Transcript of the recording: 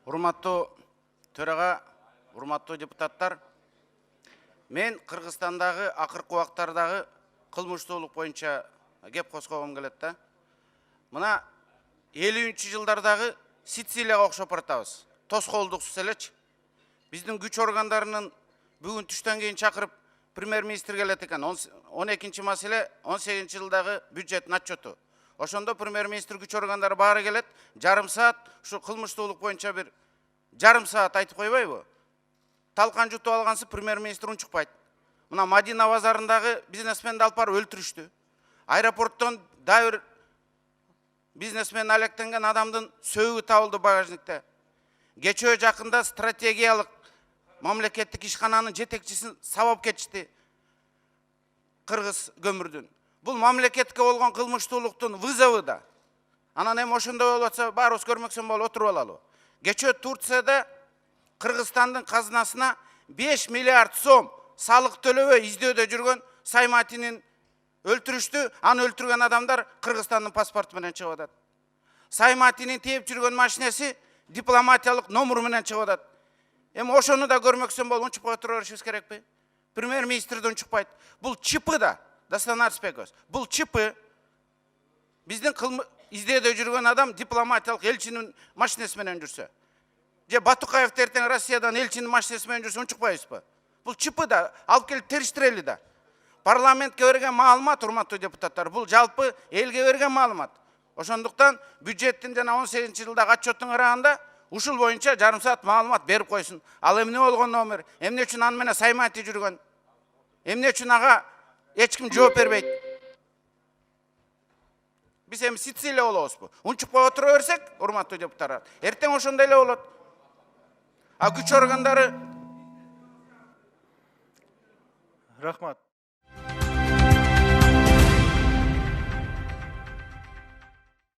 Урматтуу төрага, урматтуу депутаттар, мен Кыргызстандагы акыркы убактардагы кылмыштуулук боюнча кеп коскогум келет да. Мына 50-жылдардагы Сицилияга окшоп баратабыз. Тоскоолдуксуз элечи. Биздин күч органдарынын бүгүн түштөн кийин чакырып премьер-министр келет экен. 12-чи маселе 18-жылдагы бюджеттин отчету. Ошондо премьер-министр күч органдары баары келет, жарым саат ушу кылмыштуулук боюнча бир жарым саат айтып койбойбу? Талкан жутуп алгансы премьер-министр унчукпайт. Мына Мадина базарындагы бизнесменди алып барып өлтүрүштү. Аэропорттон дагы бир бизнесмен алектенген адамдын сөөгү табылды багажникте. Кечөө жакында стратегиялык мамлекеттик ишкананын жетекчисин сабап кетишти. Кыргыз көмүрдүн. Бул мамлекетке болгон кылмыштуулуктун вызову да. Анан эми ошондой болуп атса баарыбыз көрмөксөн болуп отуруп алалы. Кечөө Турцияда Кыргызстандын казынасына 5 миллиард сом салык төлөбөй издөөдө жүргөн Сайматинин өлтүрүштү. Аны өлтүргөн адамдар Кыргызстандын паспорту менен чыгып атат. Сайматинин тээп жүргөн машинеси дипломатиялык номер менен чыгып атат. Эми ошону да көрмөксөн болуп унчукпай отура беришибиз керекпи? Премьер-министр да унчукпайт. Бул чипы да, Дастан Арыспеков. Бул чипы биздин издөөдө жүргөн адам дипломатиялык элчинин машинеси менен жүрсө. Же Батукаев эртең Россиядан элчинин машинеси менен жүрсө унчукпайбызбы? Бул чипы да алып келип териштирели да. Парламентке берген маалымат, урматтуу депутаттар, бул жалпы элге берген маалымат. Ошондуктан бюджеттин жана 18-жылдагы отчеттун караганда ушул боюнча жарым саат маалымат берип койсун. Ал эмне болгон номер? Эмне үчүн аны менен Саймати жүргөн? Эмне үчүн ага эч ким жооп бербейт? Биз эми Сицилия болобузбу? Унчукпай отура берсек, урматтуу депутаттар, эртең ошондой эле болот. А күч органдары Рахмат.